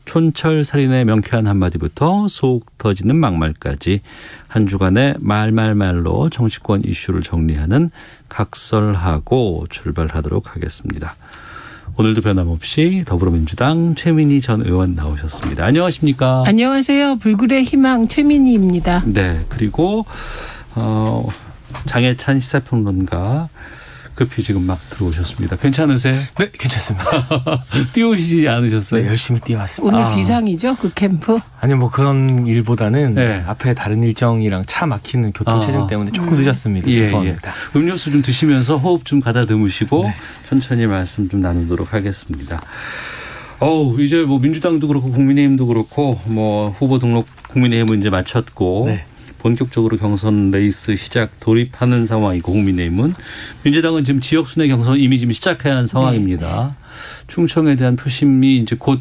촌철살인의 명쾌한 한마디부터 속 터지는 막말까지 한 주간의 말말말로 정치권 이슈를 정리하는 각설하고 출발하도록 하겠습니다. 오늘도 변함없이 더불어민주당 최민희 전 의원 나오셨습니다. 안녕하십니까? 안녕하세요. 불굴의 희망 최민희입니다. 네. 그리고 장혜찬 시사평론가 급히 지금 막 들어오셨습니다. 괜찮으세요? 네, 괜찮습니다. 뛰어오시지 않으셨어요? 네, 열심히 뛰어왔습니다. 오늘 비상이죠? 그 캠프? 아니 뭐 그런 일보다는 네. 앞에 다른 일정이랑 차 막히는 교통체증 때문에 조금 늦었습니다. 예, 죄송합니다. 예. 음료수 좀 드시면서 호흡 좀 가다듬으시고 네. 천천히 말씀 좀 나누도록 하겠습니다. 이제 뭐 민주당도 그렇고 국민의힘도 그렇고 뭐 후보 등록 국민의힘은 이제 마쳤고 네. 본격적으로 경선 레이스 시작 돌입하는 상황이고 국민의힘은 민주당은 지금 지역 순회 경선 이미 지금 시작해야 하는 상황입니다. 충청에 대한 표심이 이제 곧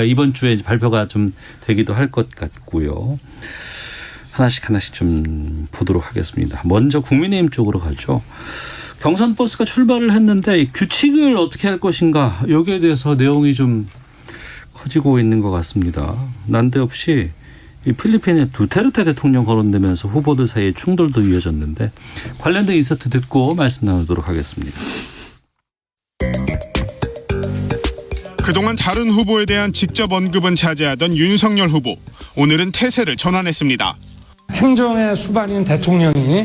이번 주에 이제 발표가 좀 되기도 할 것 같고요. 하나씩 좀 보도록 하겠습니다. 먼저 국민의힘 쪽으로 가죠. 경선 버스가 출발을 했는데 규칙을 어떻게 할 것인가 여기에 대해서 내용이 좀 커지고 있는 것 같습니다. 난데없이 이 필리핀의 두테르테 대통령 거론되면서 후보들 사이에 충돌도 이어졌는데 관련된 인서트 듣고 말씀 나누도록 하겠습니다. 그동안 다른 후보에 대한 직접 언급은 자제하던 윤석열 후보. 오늘은 태세를 전환했습니다. 행정의 수반인 대통령이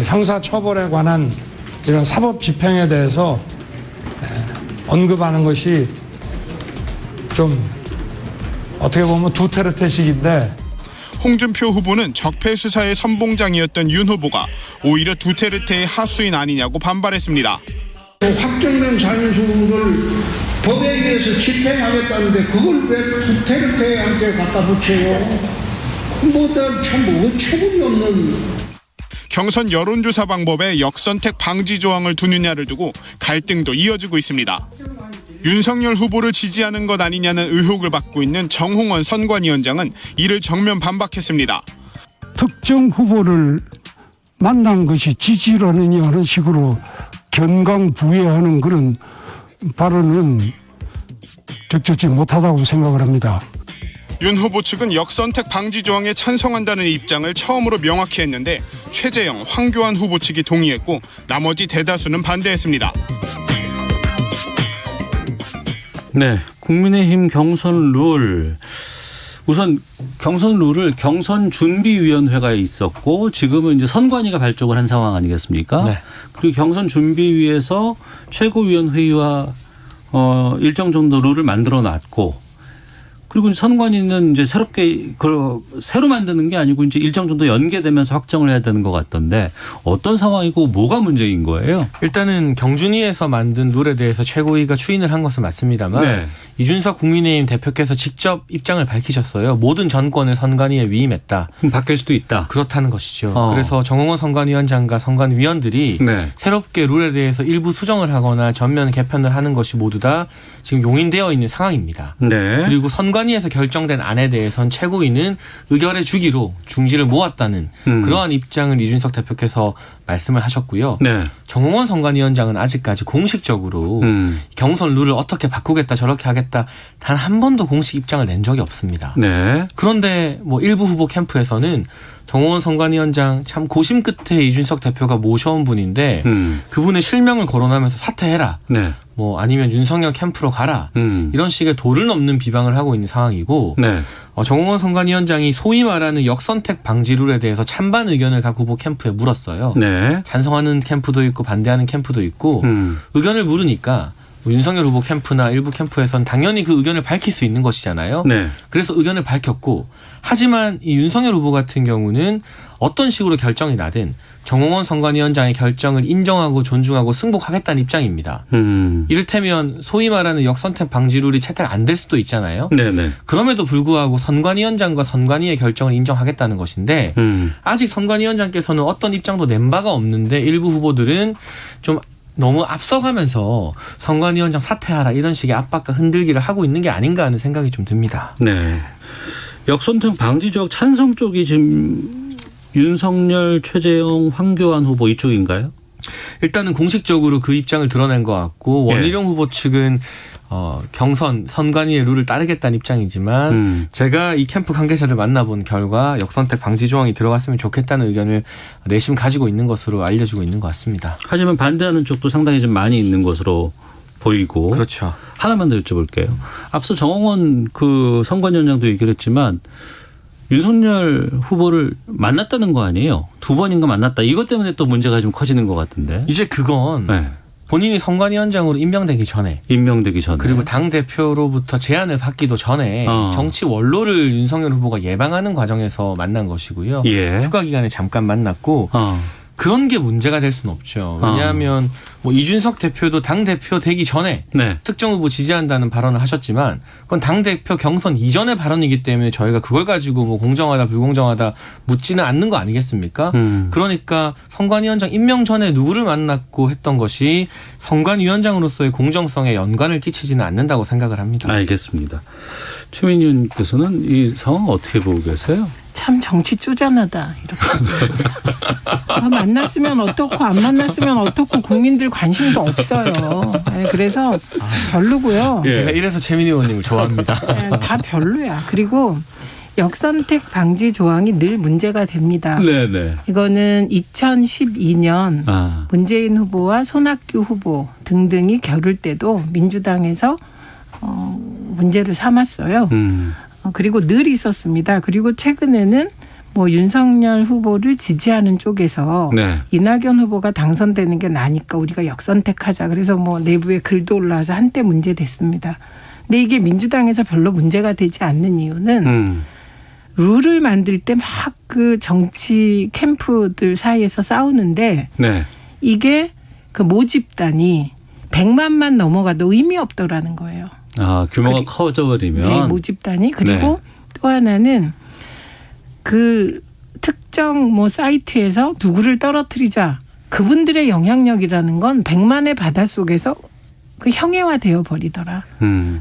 형사처벌에 관한 이런 사법 집행에 대해서 언급하는 것이 좀 어떻게 보면 두테르테식인데 홍준표 후보는 적폐 수사의 선봉장이었던 윤 후보가 오히려 두테르테의 하수인 아니냐고 반발했습니다. 확정된 자율수를 법에 의해서 집행하겠다는데 그걸 왜 두테르테한테 갖다 붙여요? 참 어처구니 없는. 경선 여론조사 방법에 역선택 방지 조항을 두느냐를 두고 갈등도 이어지고 있습니다. 윤석열 후보를 지지하는 것 아니냐는 의혹을 받고 있는 정홍원 선관위원장은 이를 정면 반박했습니다. 특정 후보를 만난 것이 지지라느냐 하는 식으로 견강부회하는 그런 발언은 적절치 못하다고 생각을 합니다. 윤 후보 측은 역선택 방지 조항에 찬성한다는 입장을 처음으로 명확히 했는데 최재형, 황교안 후보 측이 동의했고 나머지 대다수는 반대했습니다. 네, 국민의힘 경선 룰. 우선 경선 룰을 경선준비위원회가 있었고 지금은 이제 선관위가 발족을 한 상황 아니겠습니까? 네. 그리고 경선준비위에서 최고위원회의와 일정 정도 룰을 만들어 놨고 그리고 선관위는 이제 새로 만드는 게 아니고 이제 일정 정도 연계되면서 확정을 해야 되는 것 같던데 어떤 상황이고 뭐가 문제인 거예요? 일단은 경준위에서 만든 룰에 대해서 최고위가 추인을 한 것은 맞습니다만 네. 이준석 국민의힘 대표께서 직접 입장을 밝히셨어요. 모든 전권을 선관위에 위임했다. 그럼 바뀔 수도 있다. 그렇다는 것이죠. 그래서 정홍원 선관위원장과 선관위원들이 네. 새롭게 룰에 대해서 일부 수정을 하거나 전면 개편을 하는 것이 모두 다 지금 용인되어 있는 상황입니다. 네. 그리고 선관위에서 결정된 안에 대해서는 최고위는 의결해 주기로 중지를 모았다는 그러한 입장을 이준석 대표께서 말씀을 하셨고요. 네. 정홍원 선관위원장은 아직까지 공식적으로 경선 룰을 어떻게 바꾸겠다 저렇게 하겠다 단 한 번도 공식 입장을 낸 적이 없습니다. 네. 그런데 뭐 일부 후보 캠프에서는 정홍원 선관위원장 참 고심 끝에 이준석 대표가 모셔온 분인데 그분의 실명을 거론하면서 사퇴해라. 네. 뭐 아니면 윤석열 캠프로 가라. 이런 식의 도를 넘는 비방을 하고 있는 상황이고 네. 정홍원 선관위원장이 소위 말하는 역선택 방지 룰에 대해서 찬반 의견을 각 후보 캠프에 물었어요. 네. 찬성하는 캠프도 있고 반대하는 캠프도 있고 의견을 물으니까 윤석열 후보 캠프나 일부 캠프에서는 당연히 그 의견을 밝힐 수 있는 것이잖아요. 네. 그래서 의견을 밝혔고 하지만 이 윤석열 후보 같은 경우는 어떤 식으로 결정이 나든 정홍원 선관위원장의 결정을 인정하고 존중하고 승복하겠다는 입장입니다. 이를테면 소위 말하는 역선택 방지 룰이 채택 안 될 수도 있잖아요. 네네. 그럼에도 불구하고 선관위원장과 선관위의 결정을 인정하겠다는 것인데 아직 선관위원장께서는 어떤 입장도 낸 바가 없는데 일부 후보들은 좀 너무 앞서가면서 선관위원장 사퇴하라 이런 식의 압박과 흔들기를 하고 있는 게 아닌가 하는 생각이 좀 듭니다. 네. 역선택 방지 지역 찬성 쪽이 지금 윤석열, 최재형, 황교안 후보 이쪽인가요? 일단은 공식적으로 그 입장을 드러낸 것 같고 원희룡 후보 측은 경선 선관위의 룰을 따르겠다는 입장이지만 제가 이 캠프 관계자들 만나본 결과 역선택 방지 조항이 들어갔으면 좋겠다는 의견을 내심 가지고 있는 것으로 알려지고 있는 것 같습니다. 하지만 반대하는 쪽도 상당히 좀 많이 있는 것으로 보이고. 그렇죠. 하나만 더 여쭤볼게요. 앞서 정홍원 그 선관위원장도 얘기를 했지만 윤석열 후보를 만났다는 거 아니에요? 2번인가 만났다. 이것 때문에 또 문제가 좀 커지는 것 같은데. 이제 그건 네. 본인이 선관위원장으로 임명되기 전에 임명되기 전에. 그리고 당 대표로부터 제안을 받기도 전에 정치 원로를 윤석열 후보가 예방하는 과정에서 만난 것이고요. 예. 휴가 기간에 잠깐 만났고 그런 게 문제가 될 수는 없죠. 왜냐하면 뭐 이준석 대표도 당 대표 되기 전에 네. 특정 후보 지지한다는 발언을 하셨지만 그건 당 대표 경선 이전의 발언이기 때문에 저희가 그걸 가지고 뭐 공정하다 불공정하다 묻지는 않는 거 아니겠습니까? 그러니까 선관위원장 임명 전에 누구를 만났고 했던 것이 선관위원장으로서의 공정성에 연관을 끼치지는 않는다고 생각을 합니다. 알겠습니다. 최민희 의원께서는 이 상황 어떻게 보고 계세요? 참 정치 쪼잔하다 이렇게. 만났으면 어떻고 안 만났으면 어떻고 국민들 관심도 없어요. 네, 그래서 별로고요. 예. 제가 이래서 최민희 의원님을 좋아합니다. 네, 다 별로야. 그리고 역선택 방지 조항이 늘 문제가 됩니다. 네네. 이거는 2012년 아. 문재인 후보와 손학규 후보 등등이 겨룰 때도 민주당에서 문제를 삼았어요. 그리고 늘 있었습니다. 그리고 최근에는 뭐 윤석열 후보를 지지하는 쪽에서 네. 이낙연 후보가 당선되는 게 나니까 우리가 역선택하자. 그래서 뭐 내부에 글도 올라와서 한때 문제됐습니다. 근데 이게 민주당에서 별로 문제가 되지 않는 이유는 룰을 만들 때 막 그 정치 캠프들 사이에서 싸우는데 네. 이게 그 모집단이 100만만 넘어가도 의미 없더라는 거예요. 아, 규모가 커져버리면. 네, 모집단이. 그리고 네. 또 하나는 그 특정 뭐 사이트에서 누구를 떨어뜨리자. 그분들의 영향력이라는 건 100만의 바닷속에서 그 형해화되어 버리더라.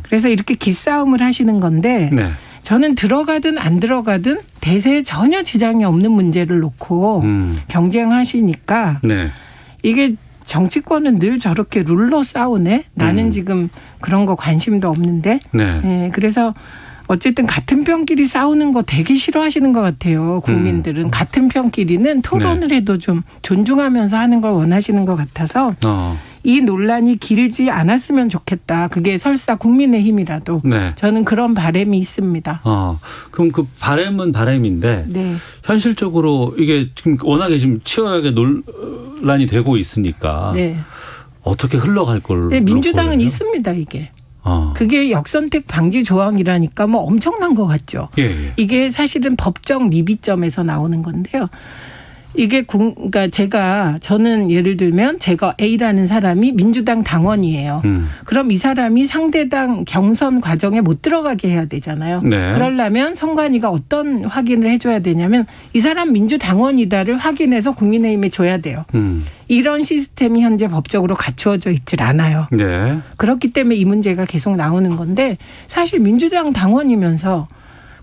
그래서 이렇게 기싸움을 하시는 건데 네. 저는 들어가든 안 들어가든 대세에 전혀 지장이 없는 문제를 놓고 경쟁하시니까 네. 이게 정치권은 늘 저렇게 룰로 싸우네. 나는 지금 그런 거 관심도 없는데. 네. 네, 그래서 어쨌든 같은 편끼리 싸우는 거 되게 싫어하시는 것 같아요. 국민들은 같은 편끼리는 토론을 해도 좀 존중하면서 하는 걸 원하시는 것 같아서 이 논란이 길지 않았으면 좋겠다. 그게 설사 국민의힘이라도 네. 저는 그런 바람이 있습니다. 그럼 그 바람은 바람인데 네. 현실적으로 이게 지금 워낙에 지금 치열하게 논란이 되고 있으니까 네. 어떻게 흘러갈 걸로 네, 민주당은 보여요? 있습니다. 이게. 그게 역선택 방지 조항이라니까 뭐 엄청난 것 같죠. 예. 이게 사실은 법적 미비점에서 나오는 건데요. 이게 그러니까 저는 예를 들면 제가 A라는 사람이 민주당 당원이에요. 그럼 이 사람이 상대당 경선 과정에 못 들어가게 해야 되잖아요. 네. 그러려면 선관위가 어떤 확인을 해줘야 되냐면 이 사람 민주당원이다를 확인해서 국민의힘에 줘야 돼요. 이런 시스템이 현재 법적으로 갖추어져 있질 않아요. 네. 그렇기 때문에 이 문제가 계속 나오는 건데 사실 민주당 당원이면서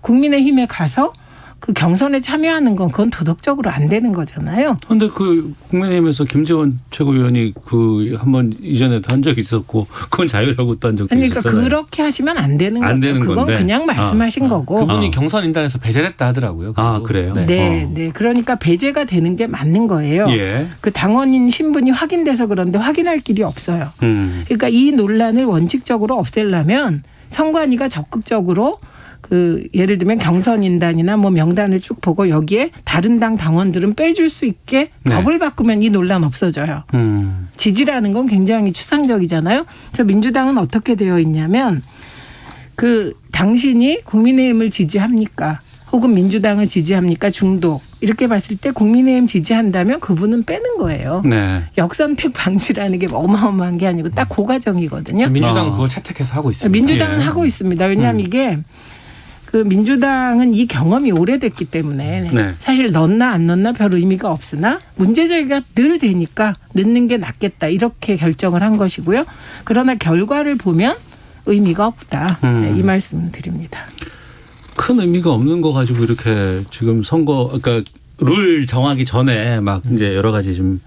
국민의힘에 가서 그 경선에 참여하는 건 그건 도덕적으로 안 되는 거잖아요. 그런데 그 국민의힘에서 김재원 최고위원이 그 한번 이전에도 한 적이 있었고 그건 자유라고 또 한 적도 그러니까 있었잖아요. 그렇게 하시면 안 되는 안 거죠. 되는 그건 건데. 그냥 말씀하신 거고. 그분이 경선 인단에서 배제됐다 하더라고요. 아, 그래요? 네, 네. 그러니까 배제가 되는 게 맞는 거예요. 예. 그 당원인 신분이 확인돼서 그런데 확인할 길이 없어요. 그러니까 이 논란을 원칙적으로 없애려면 선관위가 적극적으로 그 예를 들면 경선인단이나 뭐 명단을 쭉 보고 여기에 다른 당 당원들은 빼줄 수 있게 네. 법을 바꾸면 이 논란 없어져요. 지지라는 건 굉장히 추상적이잖아요. 저 민주당은 어떻게 되어 있냐면 그 당신이 국민의힘을 지지합니까? 혹은 민주당을 지지합니까? 중도. 이렇게 봤을 때 국민의힘 지지한다면 그분은 빼는 거예요. 네. 역선택 방지라는 게 어마어마한 게 아니고 딱 그 과정이거든요. 민주당은 그걸 채택해서 하고 있습니다. 민주당은 예. 하고 있습니다. 왜냐하면 이게 그 민주당은 이 경험이 오래됐기 때문에 네. 사실 넣나 안 넣나 별 의미가 없으나 문제제기가 늘 되니까 넣는 게 낫겠다 이렇게 결정을 한 것이고요. 그러나 결과를 보면 의미가 없다. 네, 이 말씀 드립니다. 큰 의미가 없는 거 가지고 이렇게 지금 선거 그러니까 룰 정하기 전에 막 이제 여러 가지 좀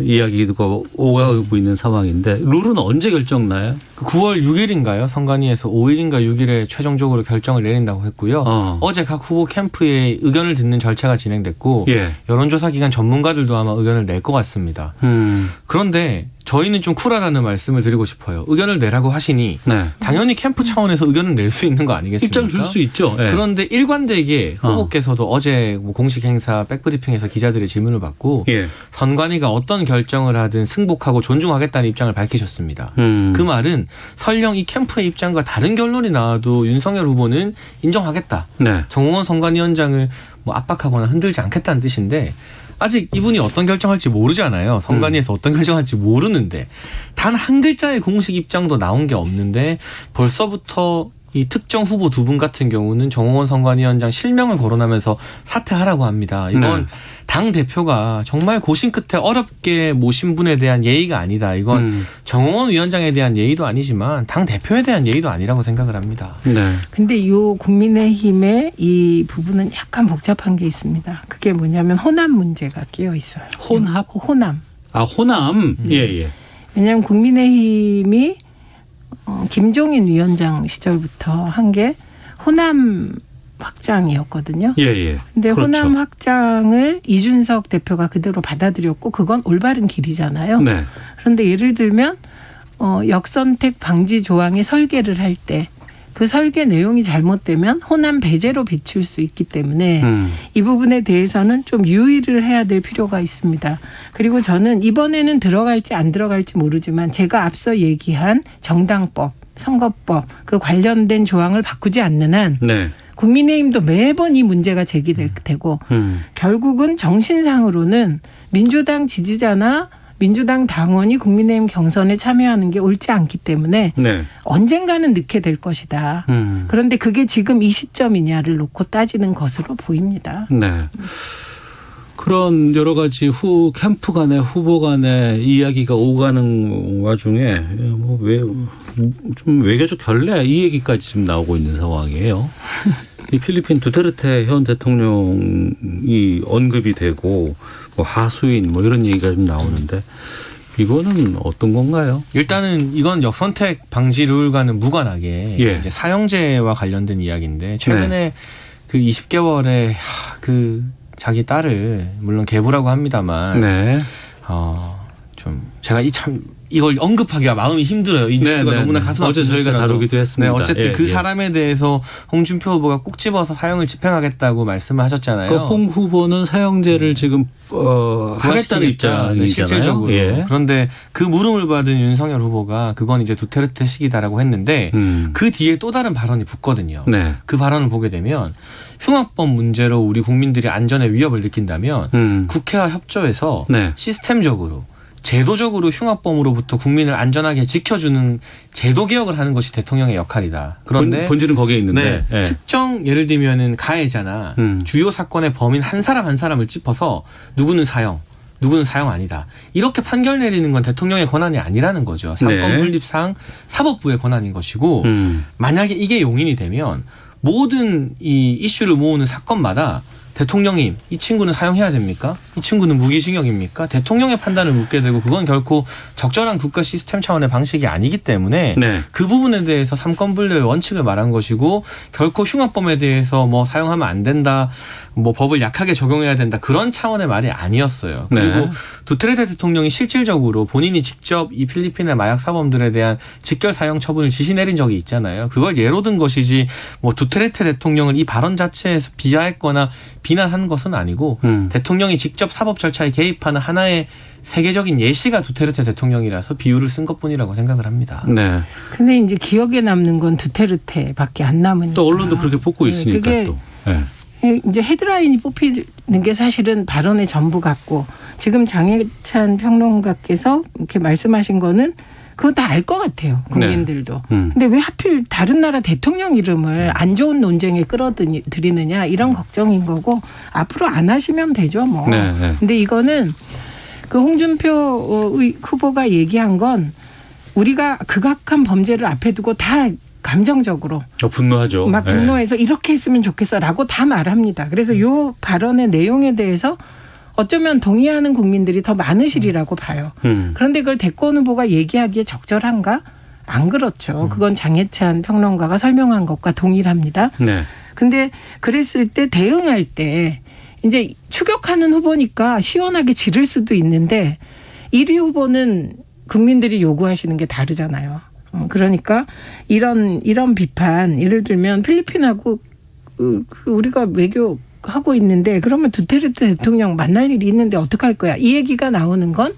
이야기가 오가고 있는 상황인데 룰은 언제 결정나요? 9월 6일인가요? 선관위에서 5일인가 6일에 최종적으로 결정을 내린다고 했고요. 어제 각 후보 캠프의 의견을 듣는 절차가 진행됐고 예. 여론조사 기관 전문가들도 아마 의견을 낼 것 같습니다. 그런데 저희는 좀 쿨하다는 말씀을 드리고 싶어요. 의견을 내라고 하시니 네. 당연히 캠프 차원에서 의견을 낼 수 있는 거 아니겠습니까? 입장 줄 수 있죠. 예. 그런데 일관되게 후보께서도 어제 뭐 공식 행사 백브리핑에서 기자들의 질문을 받고 예. 선관위가 어떤 결정을 하든 승복하고 존중하겠다는 입장을 밝히셨습니다. 그 말은 설령 이 캠프의 입장과 다른 결론이 나와도 윤석열 후보는 인정하겠다. 네. 정홍원 선관위원장을 뭐 압박하거나 흔들지 않겠다는 뜻인데 아직 이분이 어떤 결정할지 모르잖아요. 선관위에서 어떤 결정할지 모르는데 단 한 글자의 공식 입장도 나온 게 없는데 벌써부터 이 특정 후보 두 분 같은 경우는 정홍원 선관위원장 실명을 거론하면서 사퇴하라고 합니다. 이건 네. 당 대표가 정말 고심 끝에 어렵게 모신 분에 대한 예의가 아니다. 이건 정홍원 위원장에 대한 예의도 아니지만 당 대표에 대한 예의도 아니라고 생각을 합니다. 네. 근데 이 국민의힘의 이 부분은 약간 복잡한 게 있습니다. 그게 뭐냐면 호남 문제가 끼어 있어요. 혼합? 호남. 아, 호남. 예, 예. 왜냐하면 국민의힘이 김종인 위원장 시절부터 한 게 호남 확장이었거든요. 예, 예. 근데 그렇죠. 호남 확장을 이준석 대표가 그대로 받아들였고 그건 올바른 길이잖아요. 네. 그런데 예를 들면 역선택 방지 조항의 설계를 할 때 그 설계 내용이 잘못되면 호남 배제로 비출 수 있기 때문에 이 부분에 대해서는 좀 유의를 해야 될 필요가 있습니다. 그리고 저는 이번에는 들어갈지 안 들어갈지 모르지만 제가 앞서 얘기한 정당법, 선거법 그 관련된 조항을 바꾸지 않는 한 네. 국민의힘도 매번 이 문제가 제기될 테고 결국은 정신상으로는 민주당 지지자나 민주당 당원이 국민의힘 경선에 참여하는 게 옳지 않기 때문에 네. 언젠가는 넣게 될 것이다. 그런데 그게 지금 이 시점이냐를 놓고 따지는 것으로 보입니다. 네. 그런 여러 가지 캠프 간의 후보 간의 이야기가 오가는 와중에 좀 외교적 결례 이 얘기까지 지금 나오고 있는 상황이에요. 이 필리핀 두테르테 현 대통령이 언급이 되고 뭐 하수인 뭐 이런 얘기가 좀 나오는데 이거는 어떤 건가요? 일단은 이건 역선택 방지 룰과는 무관하게 예. 이제 사형제와 관련된 이야기인데 최근에 네. 그 20개월에 그 자기 딸을 물론 계부라고 합니다만 네. 좀 제가 이걸 언급하기가 마음이 힘들어요. 이 뉴스가 너무나 가슴 아픈 어제 저희가 뉴스라서. 다루기도 했습니다. 네, 어쨌든 예, 그 예. 사람에 대해서 홍준표 후보가 꼭 집어서 사형을 집행하겠다고 말씀을 하셨잖아요. 그러니까 홍 후보는 사형제를 지금 하겠다는 입장이잖아요. 네, 실질적으로. 예. 그런데 그 물음을 받은 윤석열 후보가 그건 이제 두테르테식이다라고 했는데 그 뒤에 또 다른 발언이 붙거든요. 네. 그 발언을 보게 되면 흉악범 문제로 우리 국민들이 안전에 위협을 느낀다면 국회와 협조해서 네. 시스템적으로 제도적으로 흉악범으로부터 국민을 안전하게 지켜주는 제도 개혁을 하는 것이 대통령의 역할이다. 그런데 본질은 거기에 있는데 네, 예. 특정 예를 들면은 가해자나 주요 사건의 범인 한 사람 한 사람을 짚어서 누구는 사형, 누구는 사형 아니다. 이렇게 판결 내리는 건 대통령의 권한이 아니라는 거죠. 사건 네. 분립상 사법부의 권한인 것이고 만약에 이게 용인이 되면 모든 이 이슈를 모으는 사건마다 대통령님, 이 친구는 사형해야 됩니까? 이 친구는 무기징역입니까? 대통령의 판단을 묻게 되고 그건 결코 적절한 국가 시스템 차원의 방식이 아니기 때문에 네. 그 부분에 대해서 삼권분립의 원칙을 말한 것이고 결코 흉악범에 대해서 뭐 사용하면 안 된다, 뭐 법을 약하게 적용해야 된다 그런 차원의 말이 아니었어요. 그리고 네. 두테르테 대통령이 실질적으로 본인이 직접 이 필리핀의 마약 사범들에 대한 직결 사형 처분을 지시 내린 적이 있잖아요. 그걸 예로 든 것이지 뭐 두테르테 대통령을 이 발언 자체에서 비하했거나 비난한 것은 아니고 대통령이 직접 사법 절차에 개입하는 하나의 세계적인 예시가 두테르테 대통령이라서 비유를 쓴 것뿐이라고 생각을 합니다. 네. 근데 이제 기억에 남는 건 두테르테밖에 안 남으니까. 또 언론도 그렇게 뽑고 있으니까 그게 또. 네. 이제 헤드라인이 뽑히는 게 사실은 발언의 전부 같고 지금 장혜찬 평론가께서 이렇게 말씀하신 거는 그거 다 알 것 같아요. 국민들도. 네. 근데 왜 하필 다른 나라 대통령 이름을 안 좋은 논쟁에 끌어들이느냐 이런 걱정인 거고 앞으로 안 하시면 되죠 뭐. 네, 네. 근데 이거는 그 홍준표 후보가 얘기한 건 우리가 극악한 범죄를 앞에 두고 다 감정적으로 분노하죠. 막 네. 분노해서 이렇게 했으면 좋겠어라고 다 말합니다. 그래서 요 발언의 내용에 대해서 어쩌면 동의하는 국민들이 더 많으시리라고 봐요. 그런데 그걸 대권 후보가 얘기하기에 적절한가? 안 그렇죠. 그건 장해찬 평론가가 설명한 것과 동일합니다. 네. 근데 그랬을 때 대응할 때 이제 추격하는 후보니까 시원하게 지를 수도 있는데 1위 후보는 국민들이 요구하시는 게 다르잖아요. 그러니까 이런 비판 예를 들면 필리핀하고 우리가 외교하고 있는데 그러면 두테르테 대통령 만날 일이 있는데 어떡할 거야. 이 얘기가 나오는 건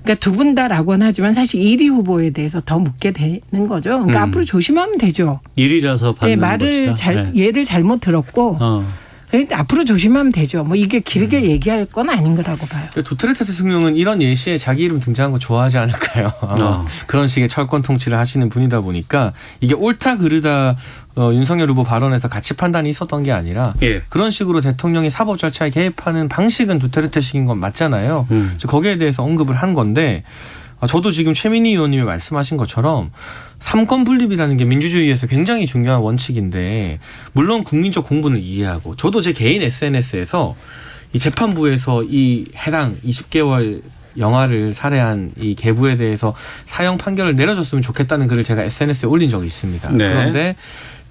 그러니까 두 분 다라고는 하지만 사실 1위 후보에 대해서 더 묻게 되는 거죠. 그러니까 앞으로 조심하면 되죠. 1위라서 받는 말을 것이다. 얘를 잘못 들었고 그러니까 앞으로 조심하면 되죠. 뭐 이게 길게 얘기할 건 아닌 거라고 봐요. 두테르테 대통령은 이런 예시에 자기 이름 등장한 거 좋아하지 않을까요? 아마 그런 식의 철권 통치를 하시는 분이다 보니까 이게 옳다 그르다 윤석열 후보 발언에서 가치 판단이 있었던 게 아니라 예. 그런 식으로 대통령이 사법 절차에 개입하는 방식은 두테르테식인 건 맞잖아요. 거기에 대해서 언급을 한 건데 저도 지금 최민희 의원님이 말씀하신 것처럼 삼권 분립이라는 게 민주주의에서 굉장히 중요한 원칙인데 물론 국민적 공분을 이해하고 저도 제 개인 SNS에서 이 재판부에서 이 해당 20개월 영아를 살해한 이 계부에 대해서 사형 판결을 내려줬으면 좋겠다는 글을 제가 SNS에 올린 적이 있습니다. 네. 그런데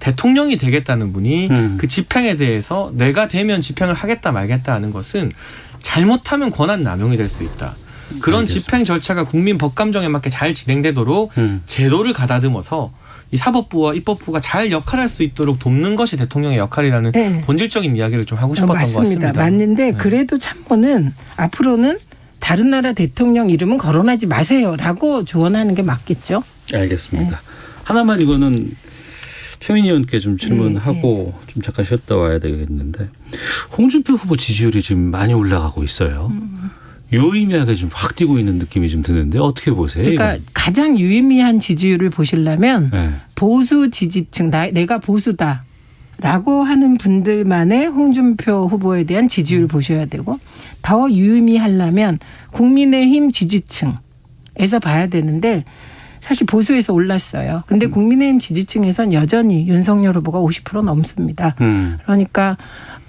대통령이 되겠다는 분이 그 집행에 대해서 내가 되면 집행을 하겠다 말겠다 하는 것은 잘못하면 권한 남용이 될 수 있다. 그런 알겠습니다. 집행 절차가 국민 법감정에 맞게 잘 진행되도록 제도를 가다듬어서 이 사법부와 입법부가 잘 역할할 수 있도록 돕는 것이 대통령의 역할이라는 네. 본질적인 이야기를 좀 하고 싶었던 것 같습니다. 맞는데 그래도 참고는 앞으로는 다른 나라 대통령 이름은 거론하지 마세요라고 조언하는 게 맞겠죠. 알겠습니다. 하나만 이거는 최민희 의원께 좀 질문하고 좀 잠깐 쉬었다 와야 되겠는데 홍준표 후보 지지율이 지금 많이 올라가고 있어요. 유의미하게 좀 확 뛰고 있는 느낌이 좀 드는데 어떻게 보세요? 그러니까 이건? 가장 유의미한 지지율을 보시려면 네. 보수 지지층 내가 보수다라고 하는 분들만의 홍준표 후보에 대한 지지율을 보셔야 되고 더 유의미하려면 국민의힘 지지층에서 봐야 되는데 사실 보수에서 올랐어요. 근데 국민의힘 지지층에선 여전히 윤석열 후보가 50% 넘습니다. 그러니까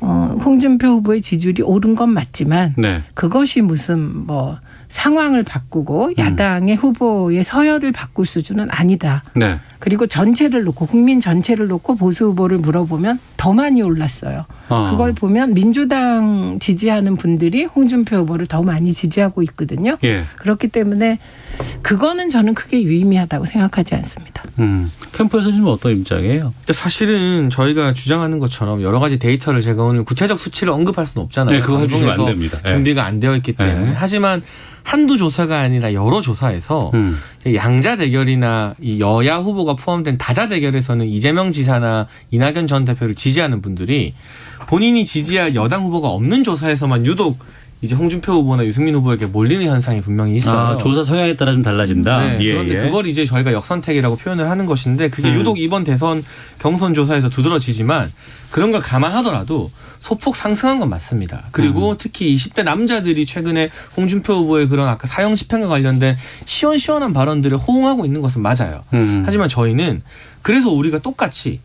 홍준표 후보의 지지율이 오른 건 맞지만 네. 그것이 무슨 뭐 상황을 바꾸고 야당의 후보의 서열을 바꿀 수준은 아니다. 네. 그리고 전체를 놓고 국민 전체를 놓고 보수 후보를 물어보면 더 많이 올랐어요. 그걸 보면 민주당 지지하는 분들이 홍준표 후보를 더 많이 지지하고 있거든요. 예. 그렇기 때문에 그거는 저는 크게 유의미하다고 생각하지 않습니다. 캠프에서는 좀 어떤 입장이에요? 근데 사실은 저희가 주장하는 것처럼 여러 가지 데이터를 제가 오늘 구체적 수치를 언급할 수는 없잖아요. 네, 그거 해주시면 안 방송에서 됩니다. 네. 준비가 안 되어 있기 때문에. 네. 하지만 한두 조사가 아니라 여러 조사에서 양자 대결이나 이 여야 후보가 포함된 다자 대결에서는 이재명 지사나 이낙연 전 대표를 지지하는 분들이 본인이 지지할 여당 후보가 없는 조사에서만 유독 이제 홍준표 후보나 유승민 후보에게 몰리는 현상이 분명히 있어요. 조사 성향에 따라 좀 달라진다. 네, 예, 그런데 예. 그걸 이제 저희가 역선택이라고 표현을 하는 것인데 그게 유독 이번 대선 경선 조사에서 두드러지지만 그런 걸 감안하더라도 소폭 상승한 건 맞습니다. 그리고 특히 20대 남자들이 최근에 홍준표 후보의 그런 아까 사형 집행과 관련된 시원시원한 발언들을 호응하고 있는 것은 맞아요. 하지만 저희는 그래서 우리가 똑같이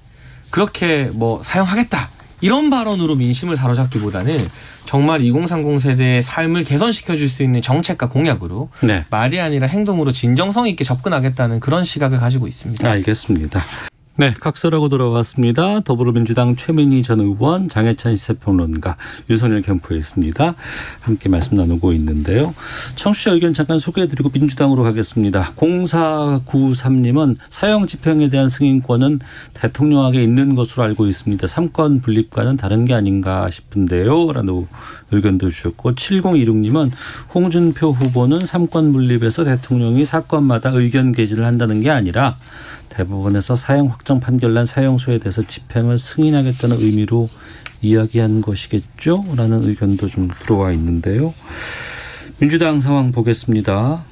그렇게 뭐 사형하겠다 이런 발언으로 민심을 사로잡기보다는 정말 2030 세대의 삶을 개선시켜줄 수 있는 정책과 공약으로 네. 말이 아니라 행동으로 진정성 있게 접근하겠다는 그런 시각을 가지고 있습니다. 알겠습니다. 네, 각설하고 돌아왔습니다. 더불어민주당 최민희 전 의원, 장해찬 시사평론가, 윤석열 캠프에 있습니다. 함께 말씀 나누고 있는데요. 청취자 의견 잠깐 소개해드리고 민주당으로 가겠습니다. 0493님은 사형 집행에 대한 승인권은 대통령에게 있는 것으로 알고 있습니다. 삼권 분립과는 다른 게 아닌가 싶은데요. 라는 의견도 주셨고 7026님은 홍준표 후보는 삼권 분립에서 대통령이 사건마다 의견 개진을 한다는 게 아니라 대법원에서 사형 확정 판결 난 사형수에 대해서 집행을 승인하겠다는 의미로 이야기한 것이겠죠? 라는 의견도 좀 들어와 있는데요. 민주당 상황 보겠습니다.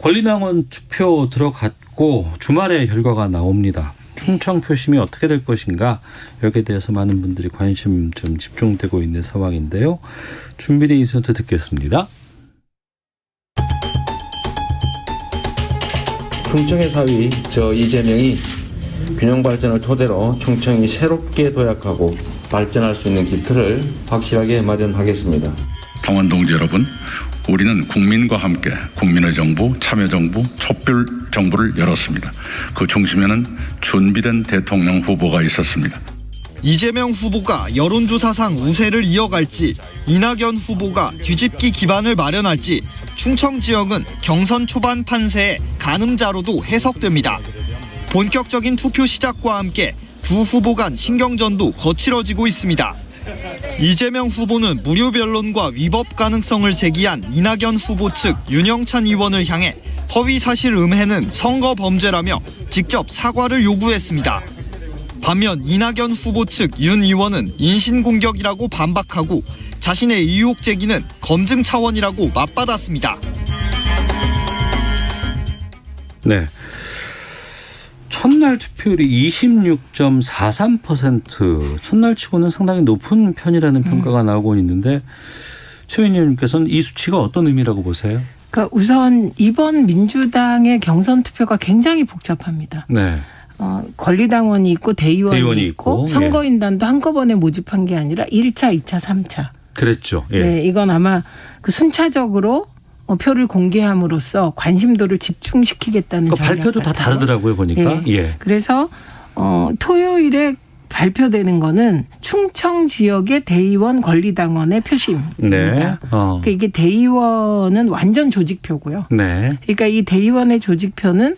권리당원 투표 들어갔고 주말에 결과가 나옵니다. 충청 표심이 어떻게 될 것인가 여기에 대해서 많은 분들이 관심 좀 집중되고 있는 상황인데요. 준비된 인터뷰 듣겠습니다. 충청의 사위 저 이재명이 균형 발전을 토대로 충청이 새롭게 도약하고 발전할 수 있는 기틀을 확실하게 마련하겠습니다. 당원 동지 여러분, 우리는 국민과 함께 국민의 정부, 참여정부, 촛불 정부를 열었습니다. 그 중심에는 준비된 대통령 후보가 있었습니다. 이재명 후보가 여론조사상 우세를 이어갈지, 이낙연 후보가 뒤집기 기반을 마련할지 충청 지역은 경선 초반 판세의 가늠자로도 해석됩니다. 본격적인 투표 시작과 함께 두 후보 간 신경전도 거칠어지고 있습니다. 이재명 후보는 무료 변론과 위법 가능성을 제기한 이낙연 후보 측 윤영찬 의원을 향해 허위 사실 음해는 선거 범죄라며 직접 사과를 요구했습니다. 반면 이낙연 후보 측 윤 의원은 인신공격이라고 반박하고 자신의 의혹 제기는 검증 차원이라고 맞받았습니다. 네. 첫날 투표율이 26.43%, 첫날 치고는 상당히 높은 편이라는 평가가 나오고 있는데 최민희 의원님께서는 이 수치가 어떤 의미라고 보세요? 그러니까 우선 이번 민주당의 경선 투표가 굉장히 복잡합니다. 네. 권리당원이 있고 대의원이 있고 예. 선거인단도 한꺼번에 모집한 게 아니라 1차, 2차, 3차. 그랬죠. 예. 네, 이건 아마 그 순차적으로 표를 공개함으로써 관심도를 집중시키겠다는 그러니까 전략 발표도 다 같아요. 다르더라고요, 보니까. 예. 예. 그래서 토요일에 발표되는 거는 충청 지역의 대의원 권리당원의 표심입니다. 네. 그러니까 이게 대의원은 완전 조직표고요. 네. 그러니까 이 대의원의 조직표는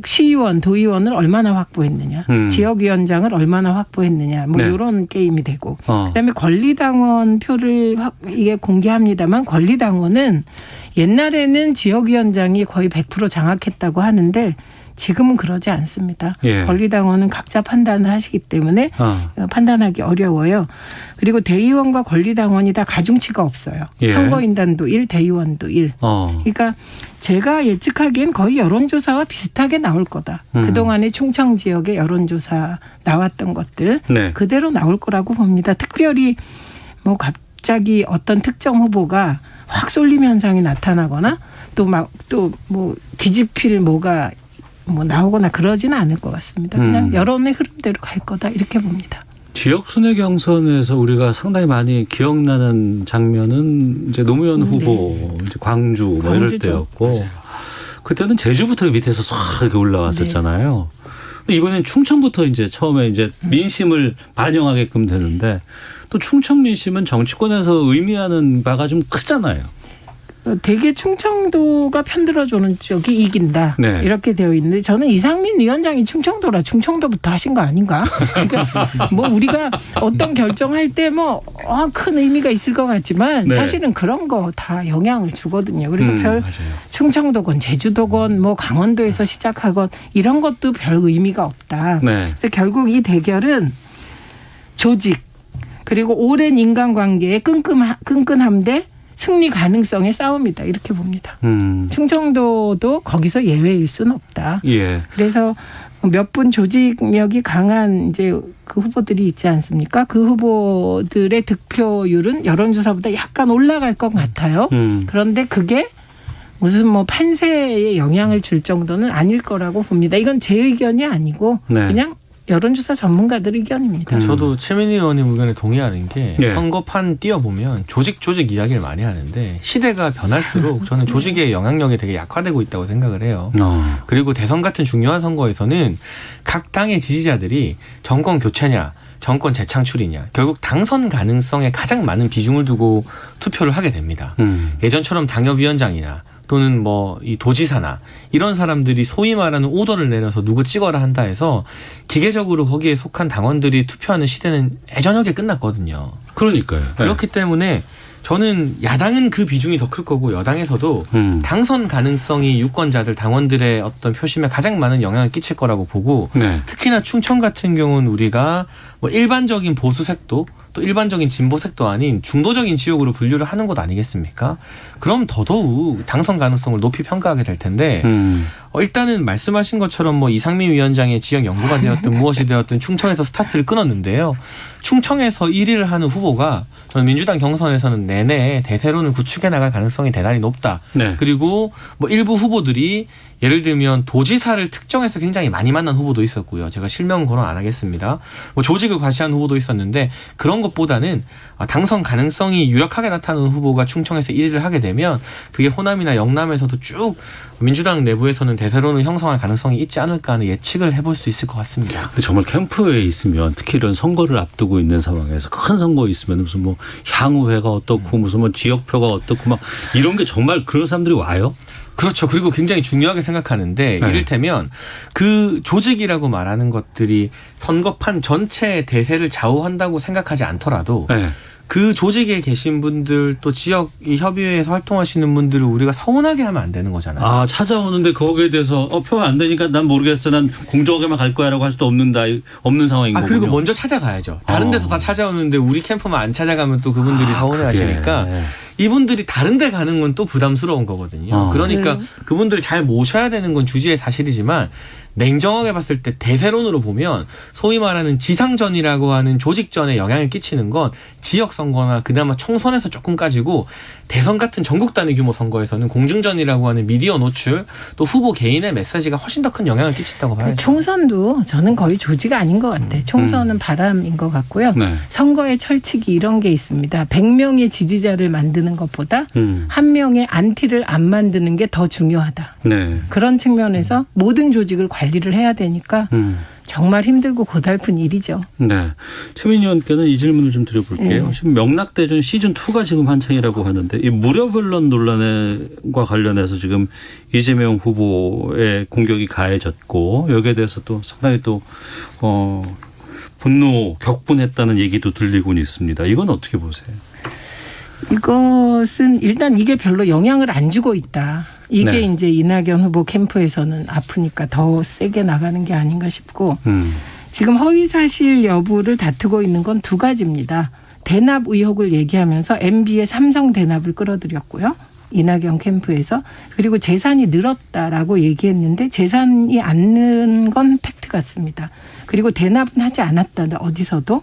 시의원, 도의원을 얼마나 확보했느냐, 지역위원장을 얼마나 확보했느냐, 뭐 네. 이런 게임이 되고, 그다음에 권리당원 표를 이게 공개합니다만 권리당원은 옛날에는 지역위원장이 거의 100% 장악했다고 하는데 지금은 그러지 않습니다. 예. 권리당원은 각자 판단을 하시기 때문에 판단하기 어려워요. 그리고 대의원과 권리당원이 다 가중치가 없어요. 예. 선거인단도 1, 대의원도 1. 그러니까 제가 예측하기엔 거의 여론조사와 비슷하게 나올 거다. 그동안의 충청 지역의 여론조사 나왔던 것들 네. 그대로 나올 거라고 봅니다. 특별히 뭐 갑자기 어떤 특정 후보가 확 쏠림 현상이 나타나거나 또 뭐 뒤집힐 뭐가 뭐 나오거나 그러지는 않을 것 같습니다. 그냥 여론의 흐름대로 갈 거다 이렇게 봅니다. 지역 순회 경선에서 우리가 상당히 많이 기억나는 장면은 이제 노무현 후보 이제 광주 뭐 이럴 광주죠. 때였고 맞아요. 그때는 제주부터 밑에서 싹 이렇게 올라왔었잖아요. 근데 이번엔 충청부터 이제 처음에 이제 민심을 반영하게끔 되는데 또 충청 민심은 정치권에서 의미하는 바가 좀 크잖아요. 되게 충청도가 편들어주는 쪽이 이긴다. 네. 이렇게 되어 있는데 저는 이상민 위원장이 충청도라 충청도부터 하신 거 아닌가? 그러니까 뭐 우리가 어떤 결정할 때 뭐 큰 의미가 있을 것 같지만 네. 사실은 그런 거 다 영향을 주거든요. 그래서 별 맞아요. 충청도건 제주도건 뭐 강원도에서 시작하건 이런 것도 별 의미가 없다. 네. 그래서 결국 이 대결은 조직 그리고 오랜 인간관계의 끈끈함 대 승리 가능성의 싸움이다 이렇게 봅니다. 충청도도 거기서 예외일 수는 없다. 예. 그래서 몇 분 조직력이 강한 이제 그 후보들이 있지 않습니까? 그 후보들의 득표율은 여론조사보다 약간 올라갈 것 같아요. 그런데 그게 무슨 뭐 판세에 영향을 줄 정도는 아닐 거라고 봅니다. 이건 제 의견이 아니고 네. 그냥 여론조사 전문가들 의견입니다. 저도 최민희 의원님 의견에 동의하는 게 예. 선거판 띄워보면 조직 이야기를 많이 하는데 시대가 변할수록 저는 조직의 영향력이 되게 약화되고 있다고 생각을 해요. 그리고 대선 같은 중요한 선거에서는 각 당의 지지자들이 정권 교체냐 정권 재창출이냐 결국 당선 가능성에 가장 많은 비중을 두고 투표를 하게 됩니다. 예전처럼 당협위원장이나 또는 뭐 이 도지사나 이런 사람들이 소위 말하는 오더를 내려서 누구 찍어라 한다 해서 기계적으로 거기에 속한 당원들이 투표하는 시대는 예전하게 끝났거든요. 그러니까요. 그렇기 때문에 저는 야당은 그 비중이 더 클 거고 여당에서도 당선 가능성이 유권자들 당원들의 어떤 표심에 가장 많은 영향을 끼칠 거라고 보고 네. 특히나 충청 같은 경우는 우리가 뭐 일반적인 보수색도 또 일반적인 진보색도 아닌 중도적인 지역으로 분류를 하는 것 아니겠습니까? 그럼 더더욱 당선 가능성을 높이 평가하게 될 텐데 일단은 말씀하신 것처럼 뭐 이상민 위원장의 지역 연구가 되었든 무엇이 되었든 충청에서 스타트를 끊었는데요. 충청에서 1위를 하는 후보가 저는 민주당 경선에서는 내내 대세론을 구축해 나갈 가능성이 대단히 높다. 네. 그리고 뭐 일부 후보들이 예를 들면 도지사를 특정해서 굉장히 많이 만난 후보도 있었고요. 제가 실명은 거론 안 하겠습니다. 뭐 조직을 과시한 후보도 있었는데 그런 것보다는 당선 가능성이 유력하게 나타나는 후보가 충청에서 1위를 하게 되면 그게 호남이나 영남에서도 쭉 민주당 내부에서는 대세론을 형성할 가능성이 있지 않을까 하는 예측을 해볼 수 있을 것 같습니다. 근데 정말 캠프에 있으면 특히 이런 선거를 앞두고 있는 상황에서 큰 선거에 있으면 무슨 뭐 향후회가 어떻고 무슨 뭐 지역표가 어떻고 막 이런 게 정말 그런 사람들이 와요? 그렇죠. 그리고 굉장히 중요하게 생각하는데 네. 이를테면 그 조직이라고 말하는 것들이 선거판 전체의 대세를 좌우한다고 생각하지 않더라도 네. 그 조직에 계신 분들 또 지역 이 협의회에서 활동하시는 분들을 우리가 서운하게 하면 안 되는 거잖아요. 아, 찾아오는데 거기에 대해서 표 안 되니까 난 모르겠어. 난 공정하게만 갈 거야라고 할 수도 없는 상황인 거군요. 그리고 먼저 찾아가야죠. 다른 데서 다 찾아오는데 우리 캠프만 안 찾아가면 또 그분들이 서운해 하시니까 이분들이 다른 데 가는 건 또 부담스러운 거거든요. 그러니까 네. 그분들을 잘 모셔야 되는 건 주지의 사실이지만 냉정하게 봤을 때 대세론으로 보면 소위 말하는 지상전이라고 하는 조직전에 영향을 끼치는 건 지역선거나 그나마 총선에서 조금 까지고 대선 같은 전국 단위 규모 선거에서는 공중전이라고 하는 미디어 노출 또 후보 개인의 메시지가 훨씬 더 큰 영향을 끼친다고 봐야죠. 총선도 저는 거의 조지가 아닌 것 같아요. 총선은 바람인 것 같고요. 네. 선거의 철칙이 이런 게 있습니다. 100명의 지지자를 만드는 것보다 한 명의 안티를 안 만드는 게 더 중요하다. 네. 그런 측면에서 모든 조직을 관리를 해야 되니까 정말 힘들고 고달픈 일이죠. 네. 최민희 의원께는 이 질문을 좀 드려볼게요. 지금 명락대전 시즌2가 지금 한창이라고 하는데 이 무료변론 논란과 관련해서 지금 이재명 후보의 공격이 가해졌고 여기에 대해서 또 상당히 또 분노, 격분했다는 얘기도 들리고는 있습니다. 이건 어떻게 보세요? 이것은 일단 이게 별로 영향을 안 주고 있다. 이게 네. 이제 이낙연 후보 캠프에서는 아프니까 더 세게 나가는 게 아닌가 싶고 지금 허위사실 여부를 다투고 있는 건 두 가지입니다. 대납 의혹을 얘기하면서 MB의 삼성 대납을 끌어들였고요. 이낙연 캠프에서. 그리고 재산이 늘었다라고 얘기했는데 재산이 안 는 건 팩트 같습니다. 그리고 대납은 하지 않았다. 어디서도.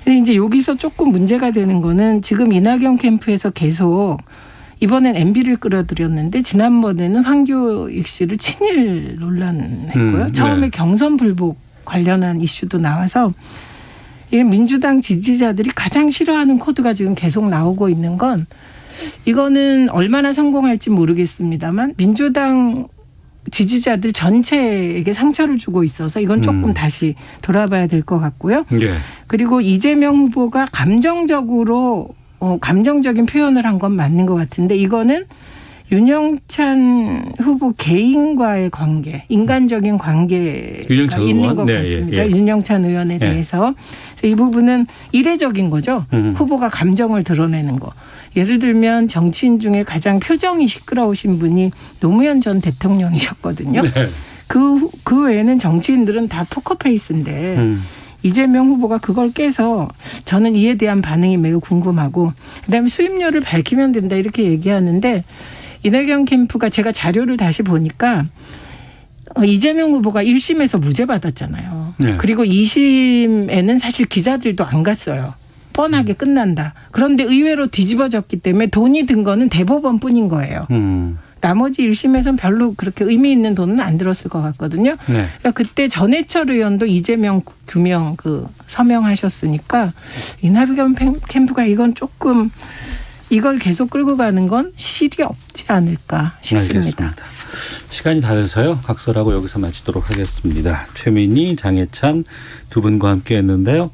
근데 이제 여기서 조금 문제가 되는 거는 지금 이낙연 캠프에서 계속 이번엔 MB를 끌어들였는데 지난번에는 황교익 씨를 친일 논란했고요. 처음에 경선 불복 관련한 이슈도 나와서 이 민주당 지지자들이 가장 싫어하는 코드가 지금 계속 나오고 있는 건 이거는 얼마나 성공할지 모르겠습니다만 민주당 지지자들 전체에게 상처를 주고 있어서 이건 조금 다시 돌아봐야 될 것 같고요. 예. 그리고 이재명 후보가 감정적인 표현을 한 건 맞는 것 같은데 이거는 윤영찬 후보 개인과의 관계, 인간적인 관계가 윤영찬 있는 의원? 것 네, 같습니다. 예. 윤영찬 의원에 대해서. 그래서 이 부분은 이례적인 거죠. 후보가 감정을 드러내는 거. 예를 들면 정치인 중에 가장 표정이 시끄러우신 분이 노무현 전 대통령이셨거든요. 네. 그 외에는 정치인들은 다 포커페이스인데 이재명 후보가 그걸 깨서 저는 이에 대한 반응이 매우 궁금하고 그다음에 수입료를 밝히면 된다 이렇게 얘기하는데 이낙연 캠프가 제가 자료를 다시 보니까 이재명 후보가 1심에서 무죄 받았잖아요. 네. 그리고 2심에는 사실 기자들도 안 갔어요. 뻔하게 끝난다. 그런데 의외로 뒤집어졌기 때문에 돈이 든 거는 대법원뿐인 거예요. 나머지 1심에서는 별로 그렇게 의미 있는 돈은 안 들었을 것 같거든요. 네. 그러니까 그때 전해철 의원도 이재명 규명 서명하셨으니까 이낙연 캠프가 이건 조금 이걸 계속 끌고 가는 건 실이 없지 않을까 싶습니다. 알겠습니다. 시간이 다 돼서요. 각설하고 여기서 마치도록 하겠습니다. 최민희, 장혜찬 두 분과 함께 했는데요.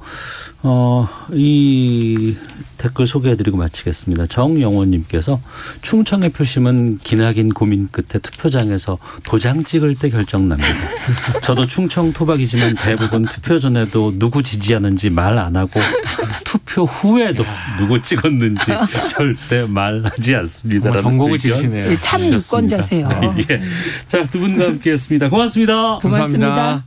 이 댓글 소개해드리고 마치겠습니다. 정영원님께서 충청의 표심은 기나긴 고민 끝에 투표장에서 도장 찍을 때 결정납니다. 저도 충청 토박이지만 대부분 투표 전에도 누구 지지하는지 말 안 하고 투표 후에도 누구 찍었는지 절대 말하지 않습니다. 전공을 지시네요. 참 유권자세요. 예. 자, 두 분과 함께했습니다. 고맙습니다. 고맙습니다.